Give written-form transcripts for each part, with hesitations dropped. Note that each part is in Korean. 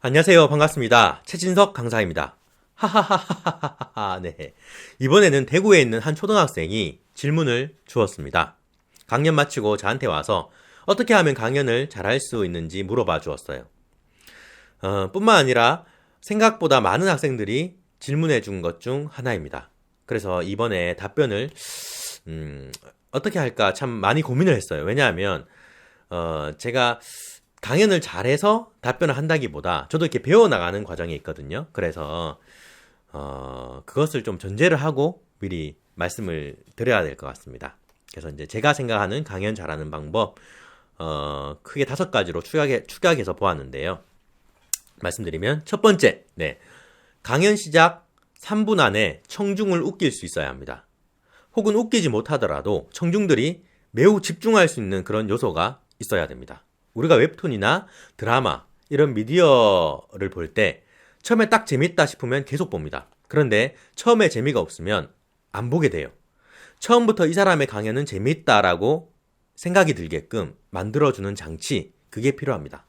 안녕하세요. 반갑습니다. 최진석 강사입니다. 하하하하하하. 네. 이번에는 대구에 있는 한 초등학생이 질문을 주었습니다. 강연 마치고 저한테 와서 어떻게 하면 강연을 잘할 수 있는지 물어봐 주었어요. 뿐만 아니라 생각보다 많은 학생들이 질문해 준 것 중 하나입니다. 그래서 이번에 답변을 어떻게 할까 참 많이 고민을 했어요. 왜냐하면 제가 강연을 잘해서 답변을 한다기보다 저도 이렇게 배워나가는 과정이 있거든요. 그래서 그것을 좀 전제를 하고 미리 말씀을 드려야 될 것 같습니다. 그래서 이제 제가 생각하는 강연 잘하는 방법 크게 5가지로 축약해서 보았는데요. 말씀드리면 첫 번째, 네, 강연 시작 3분 안에 청중을 웃길 수 있어야 합니다. 혹은 웃기지 못하더라도 청중들이 매우 집중할 수 있는 그런 요소가 있어야 됩니다. 우리가 웹툰이나 드라마 이런 미디어를 볼 때 처음에 딱 재밌다 싶으면 계속 봅니다. 그런데 처음에 재미가 없으면 안 보게 돼요. 처음부터 이 사람의 강연은 재밌다라고 생각이 들게끔 만들어주는 장치, 그게 필요합니다.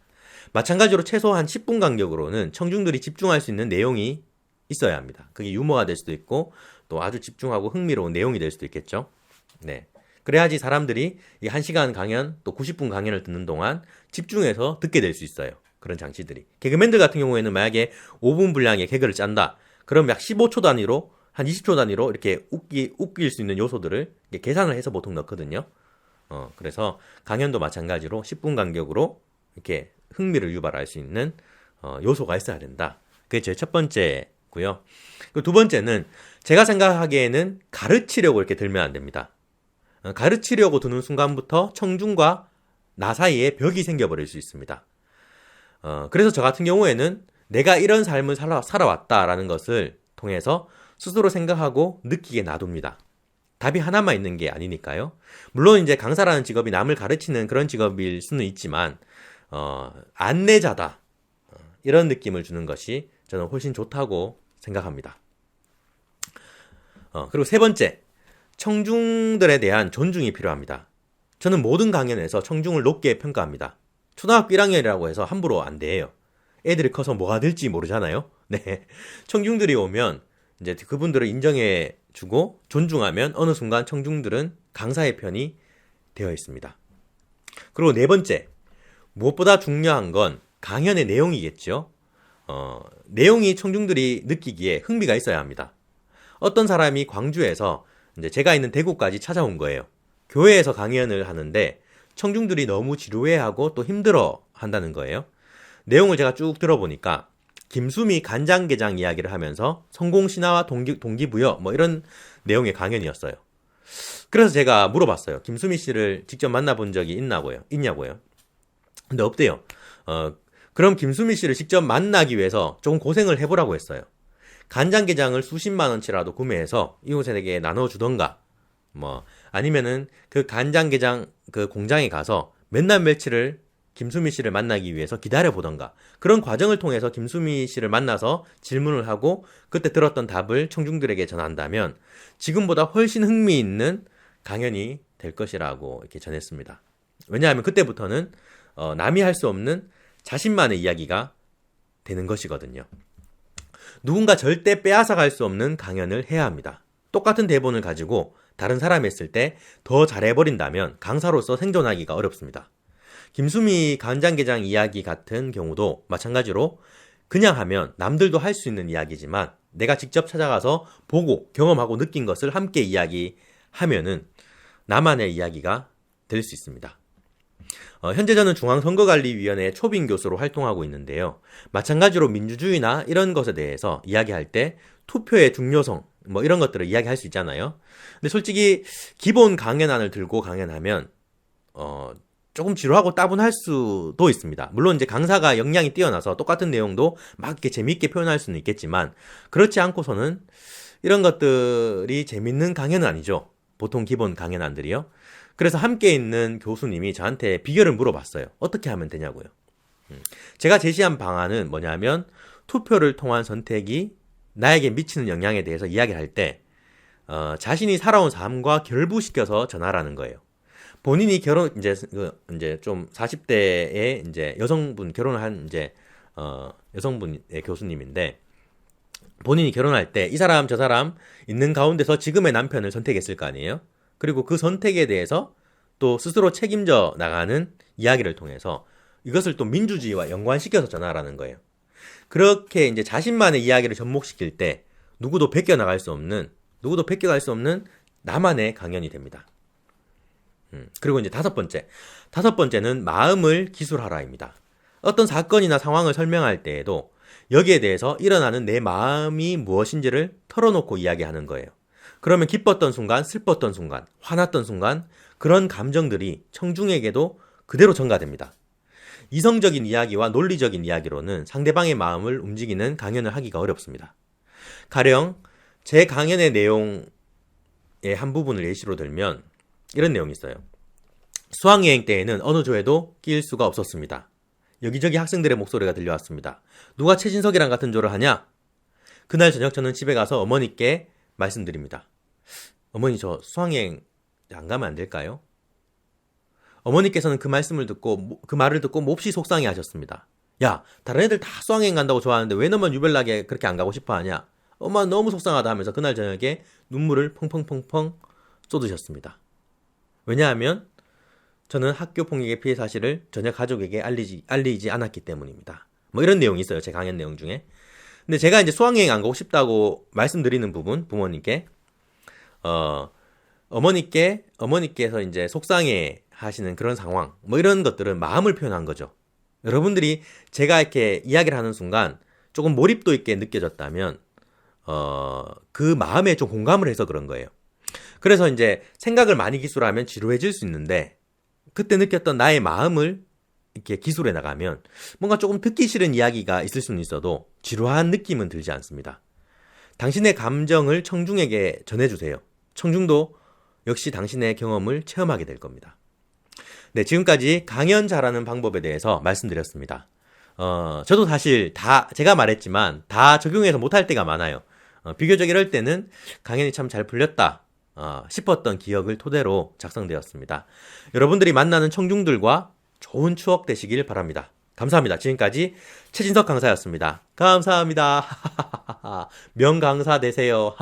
마찬가지로 최소한 10분 간격으로는 청중들이 집중할 수 있는 내용이 있어야 합니다. 그게 유머가 될 수도 있고 또 아주 집중하고 흥미로운 내용이 될 수도 있겠죠. 네. 그래야지 사람들이 이 1시간 강연 또 90분 강연을 듣는 동안 집중해서 듣게 될 수 있어요. 그런 장치들이. 개그맨들 같은 경우에는 만약에 5분 분량의 개그를 짠다. 그럼 약 15초 단위로 한 20초 단위로 이렇게 웃길 수 있는 요소들을 계산을 해서 보통 넣거든요. 그래서 강연도 마찬가지로 10분 간격으로 이렇게 흥미를 유발할 수 있는 요소가 있어야 된다. 그게 제 첫 번째고요. 그 두 번째는 제가 생각하기에는 가르치려고 이렇게 들면 안 됩니다. 가르치려고 드는 순간부터 청중과 나 사이에 벽이 생겨버릴 수 있습니다. 그래서 저 같은 경우에는 내가 이런 삶을 살아왔다라는 것을 통해서 스스로 생각하고 느끼게 놔둡니다. 답이 하나만 있는 게 아니니까요. 물론 이제 강사라는 직업이 남을 가르치는 그런 직업일 수는 있지만 안내자다. 이런 느낌을 주는 것이 저는 훨씬 좋다고 생각합니다. 그리고 세 번째, 청중들에 대한 존중이 필요합니다. 저는 모든 강연에서 청중을 높게 평가합니다. 초등학교 1학년이라고 해서 함부로 안 돼요. 애들이 커서 뭐가 될지 모르잖아요. 네. 청중들이 오면 이제 그분들을 인정해 주고 존중하면 어느 순간 청중들은 강사의 편이 되어 있습니다. 그리고 네 번째, 무엇보다 중요한 건 강연의 내용이겠죠. 내용이 청중들이 느끼기에 흥미가 있어야 합니다. 어떤 사람이 광주에서 이제 제가 있는 대구까지 찾아온 거예요. 교회에서 강연을 하는데 청중들이 너무 지루해하고 또 힘들어 한다는 거예요. 내용을 제가 쭉 들어보니까 김수미 간장게장 이야기를 하면서 성공신화와 동기부여 뭐 이런 내용의 강연이었어요. 그래서 제가 물어봤어요. 김수미 씨를 직접 만나본 적이 있냐고요. 근데 없대요. 그럼 김수미 씨를 직접 만나기 위해서 조금 고생을 해보라고 했어요. 간장게장을 수십만 원치라도 구매해서 이웃에게 나눠주던가, 뭐, 아니면은 그 간장게장 그 공장에 가서 몇 날 며칠을 김수미 씨를 만나기 위해서 기다려보던가, 그런 과정을 통해서 김수미 씨를 만나서 질문을 하고 그때 들었던 답을 청중들에게 전한다면 지금보다 훨씬 흥미있는 강연이 될 것이라고 이렇게 전했습니다. 왜냐하면 그때부터는 남이 할 수 없는 자신만의 이야기가 되는 것이거든요. 누군가 절대 빼앗아갈 수 없는 강연을 해야 합니다. 똑같은 대본을 가지고 다른 사람이 했을 때 더 잘해버린다면 강사로서 생존하기가 어렵습니다. 김수미 간장게장 이야기 같은 경우도 마찬가지로 그냥 하면 남들도 할 수 있는 이야기지만 내가 직접 찾아가서 보고 경험하고 느낀 것을 함께 이야기하면은 나만의 이야기가 될 수 있습니다. 현재 저는 중앙선거관리위원회 초빙 교수로 활동하고 있는데요. 마찬가지로 민주주의나 이런 것에 대해서 이야기할 때 투표의 중요성 뭐 이런 것들을 이야기할 수 있잖아요. 근데 솔직히 기본 강연안을 들고 강연하면 조금 지루하고 따분할 수도 있습니다. 물론 이제 강사가 역량이 뛰어나서 똑같은 내용도 막 이렇게 재미있게 표현할 수는 있겠지만 그렇지 않고서는 이런 것들이 재밌는 강연은 아니죠. 보통 기본 강연안들이요. 그래서 함께 있는 교수님이 저한테 비결을 물어봤어요. 어떻게 하면 되냐고요. 제가 제시한 방안은 뭐냐면 투표를 통한 선택이 나에게 미치는 영향에 대해서 이야기를 할 때 자신이 살아온 삶과 결부시켜서 전하라는 거예요. 본인이 이제 좀 40대에 이제 여성분 결혼을 한 이제 여성분의 교수님인데, 본인이 결혼할 때 이 사람 저 사람 있는 가운데서 지금의 남편을 선택했을 거 아니에요? 그리고 그 선택에 대해서 또 스스로 책임져 나가는 이야기를 통해서 이것을 또 민주주의와 연관시켜서 전하라는 거예요. 그렇게 이제 자신만의 이야기를 접목시킬 때 누구도 베껴나갈 수 없는 나만의 강연이 됩니다. 그리고 이제 다섯 번째는 마음을 기술하라입니다. 어떤 사건이나 상황을 설명할 때에도 여기에 대해서 일어나는 내 마음이 무엇인지를 털어놓고 이야기하는 거예요. 그러면 기뻤던 순간, 슬펐던 순간, 화났던 순간 그런 감정들이 청중에게도 그대로 전가됩니다. 이성적인 이야기와 논리적인 이야기로는 상대방의 마음을 움직이는 강연을 하기가 어렵습니다. 가령 제 강연의 내용의 한 부분을 예시로 들면 이런 내용이 있어요. 수학여행 때에는 어느 조에도 끼일 수가 없었습니다. 여기저기 학생들의 목소리가 들려왔습니다. 누가 최진석이랑 같은 조를 하냐? 그날 저녁 저는 집에 가서 어머니께 말씀드립니다. 어머니, 저 수학여행 안 가면 안 될까요? 어머니께서는 그 말을 듣고 몹시 속상해 하셨습니다. 야, 다른 애들 다 수학여행 간다고 좋아하는데 왜 너만 유별나게 그렇게 안 가고 싶어 하냐? 엄마 너무 속상하다 하면서 그날 저녁에 눈물을 펑펑펑펑 쏟으셨습니다. 왜냐하면 저는 학교 폭력의 피해 사실을 전혀 가족에게 알리지 않았기 때문입니다. 뭐 이런 내용이 있어요. 제 강연 내용 중에. 근데 제가 이제 수학여행 안 가고 싶다고 말씀드리는 부분, 부모님께, 어머니께서 이제 속상해 하시는 그런 상황, 뭐 이런 것들은 마음을 표현한 거죠. 여러분들이 제가 이렇게 이야기를 하는 순간 조금 몰입도 있게 느껴졌다면, 그 마음에 좀 공감을 해서 그런 거예요. 그래서 이제 생각을 많이 기술하면 지루해질 수 있는데, 그때 느꼈던 나의 마음을 이렇게 기술해 나가면 뭔가 조금 듣기 싫은 이야기가 있을 수는 있어도 지루한 느낌은 들지 않습니다. 당신의 감정을 청중에게 전해주세요. 청중도 역시 당신의 경험을 체험하게 될 겁니다. 네, 지금까지 강연 잘하는 방법에 대해서 말씀드렸습니다. 저도 사실 제가 말했지만 다 적용해서 못할 때가 많아요. 비교적 이럴 때는 강연이 참 잘 풀렸다 싶었던 기억을 토대로 작성되었습니다. 여러분들이 만나는 청중들과 좋은 추억 되시길 바랍니다. 감사합니다. 지금까지 최진석 강사였습니다. 감사합니다. 명강사 되세요.